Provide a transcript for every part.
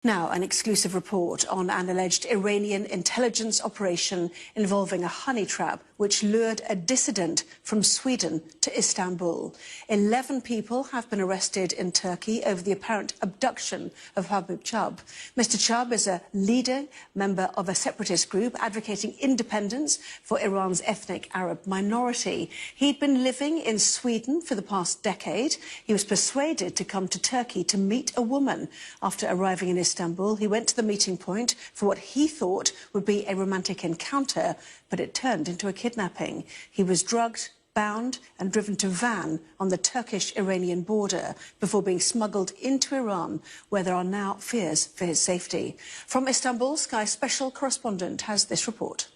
Now, an exclusive report on an alleged Iranian intelligence operation involving a honey trap which lured a dissident from Sweden to Istanbul. 11 people have been arrested in Turkey over the apparent abduction of Habib. Mr. Chubb is a leader, member of a separatist group advocating independence for Iran's ethnic Arab minority. He'd been living in Sweden for the past decade. He was persuaded to come to Turkey to meet a woman. After arriving in Istanbul, he went to the meeting point for what he thought would be a romantic encounter, but it turned into a kidnapping. He was drugged, bound and driven to Van on the Turkish-Iranian border before being smuggled into Iran, where there are now fears for his safety. From Istanbul, Sky Special Correspondent has this report.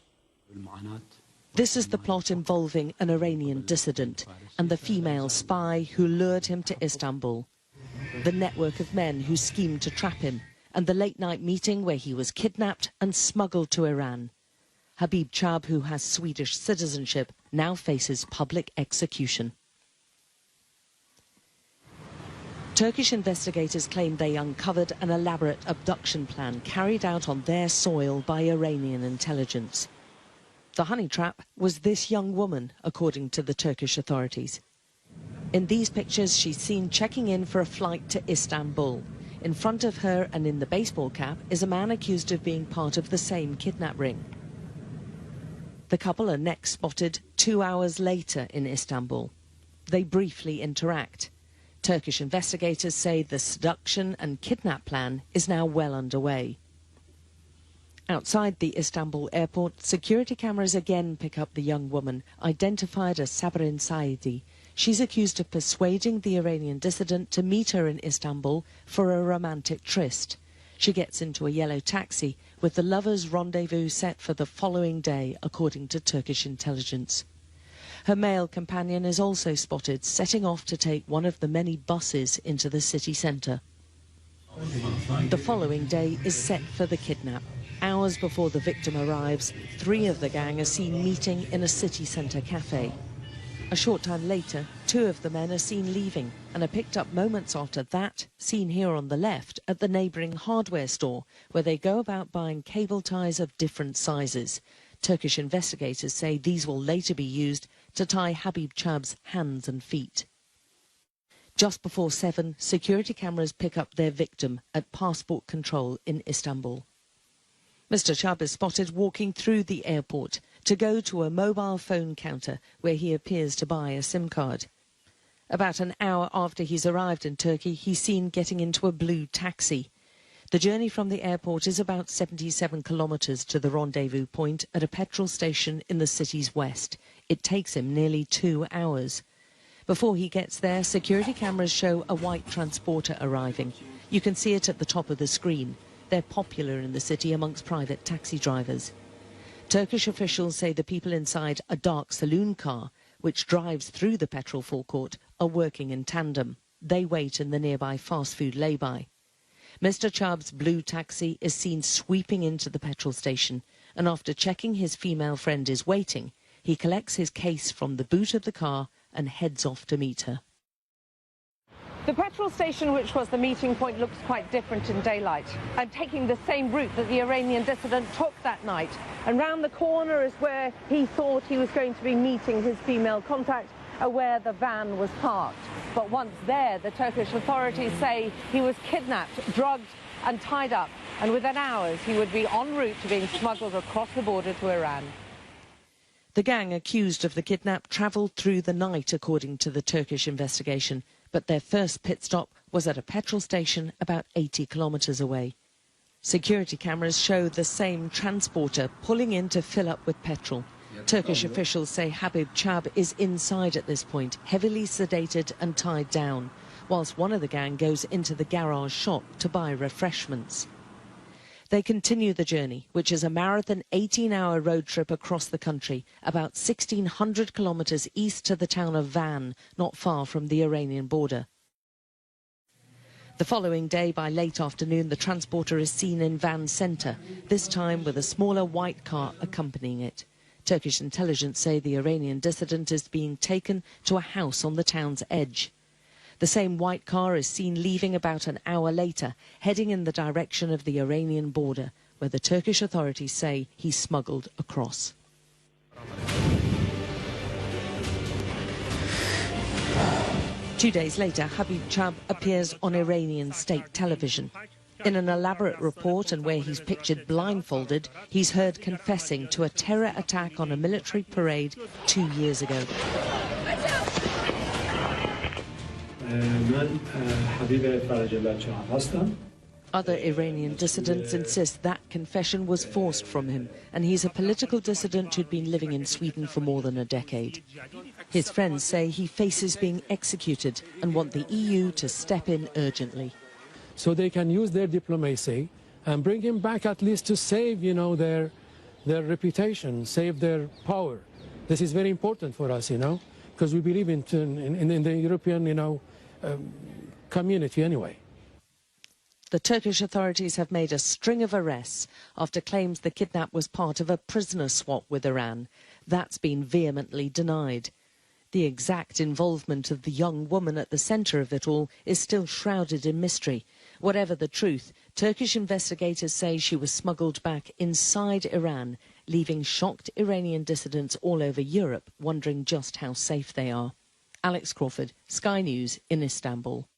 This is the plot involving an Iranian dissident and the female spy who lured him to Istanbul. The network of men who schemed to trap him, and the late-night meeting where he was kidnapped and smuggled to Iran. Habib, who has Swedish citizenship, now faces public execution. Turkish investigators claim they uncovered an elaborate abduction plan carried out on their soil by Iranian intelligence. The honey trap was this young woman, according to the Turkish authorities. In these pictures, she's seen checking in for a flight to Istanbul. In front of her and in the baseball cap is a man accused of being part of the same kidnap ring. The couple are next spotted 2 hours later in Istanbul. They briefly interact. Turkish investigators say the seduction and kidnap plan is now well underway. Outside the Istanbul airport, security cameras again pick up the young woman, identified as Sabrin Saidi. She's accused of persuading the Iranian dissident to meet her in Istanbul for a romantic tryst. She gets into a yellow taxi with the lovers' rendezvous set for the following day, according to Turkish intelligence. Her male companion is also spotted setting off to take one of the many buses into the city centre. The following day is set for the kidnap. Hours before the victim arrives, 3 of the gang are seen meeting in a city centre cafe. A short time later, 2 of the men are seen leaving and are picked up moments after that, seen here on the left, at the neighbouring hardware store, where they go about buying cable ties of different sizes. Turkish investigators say these will later be used to tie Habib Chubb's hands and feet. Just before 7, security cameras pick up their victim at passport control in Istanbul. Mr. Chubb is spotted walking through the airport to go to a mobile phone counter where he appears to buy a SIM card. About an hour after he's arrived in Turkey, he's seen getting into a blue taxi. The journey from the airport is about 77 kilometres to the rendezvous point at a petrol station in the city's west. It takes him nearly 2 hours. Before he gets there, security cameras show a white transporter arriving. You can see it at the top of the screen. They're popular in the city amongst private taxi drivers. Turkish officials say the people inside a dark saloon car, which drives through the petrol forecourt, are working in tandem. They wait in the nearby fast food lay-by. Mr. Chubb's blue taxi is seen sweeping into the petrol station, and after checking his female friend is waiting, he collects his case from the boot of the car and heads off to meet her. The petrol station, which was the meeting point, looks quite different in daylight. I'm taking the same route that the Iranian dissident took that night. And round the corner is where he thought he was going to be meeting his female contact, where the van was parked. But once there, the Turkish authorities say he was kidnapped, drugged and tied up. And within hours, he would be en route to being smuggled across the border to Iran. The gang accused of the kidnap travelled through the night, according to the Turkish investigation. But their first pit stop was at a petrol station about 80 kilometres away. Security cameras show the same transporter pulling in to fill up with petrol. Turkish officials say Habib Chubb is inside at this point, heavily sedated and tied down, whilst one of the gang goes into the garage shop to buy refreshments. They continue the journey, which is a marathon 18-hour road trip across the country, about 1,600 kilometres east to the town of Van, not far from the Iranian border. The following day, by late afternoon, the transporter is seen in Van centre, this time with a smaller white car accompanying it. Turkish intelligence say the Iranian dissident is being taken to a house on the town's edge. The same white car is seen leaving about an hour later, heading in the direction of the Iranian border, where the Turkish authorities say he's smuggled across. Two days later, Habib appears on Iranian state television. In an elaborate report and where he's pictured blindfolded, he's heard confessing to a terror attack on a military parade 2 years ago. Other Iranian dissidents insist that confession was forced from him, and he's a political dissident who'd been living in Sweden for more than a decade. His friends say he faces being executed and want the EU to step in urgently. So they can use their diplomacy and bring him back at least to save, you know, their reputation, save their power. This is very important for us, you know, because we believe in the European, you know, community anyway. The Turkish authorities have made a string of arrests after claims the kidnap was part of a prisoner swap with Iran. That's been vehemently denied. The exact involvement of the young woman at the centre of it all is still shrouded in mystery. Whatever the truth, Turkish investigators say she was smuggled back inside Iran, leaving shocked Iranian dissidents all over Europe wondering just how safe they are. Alex Crawford, Sky News in Istanbul.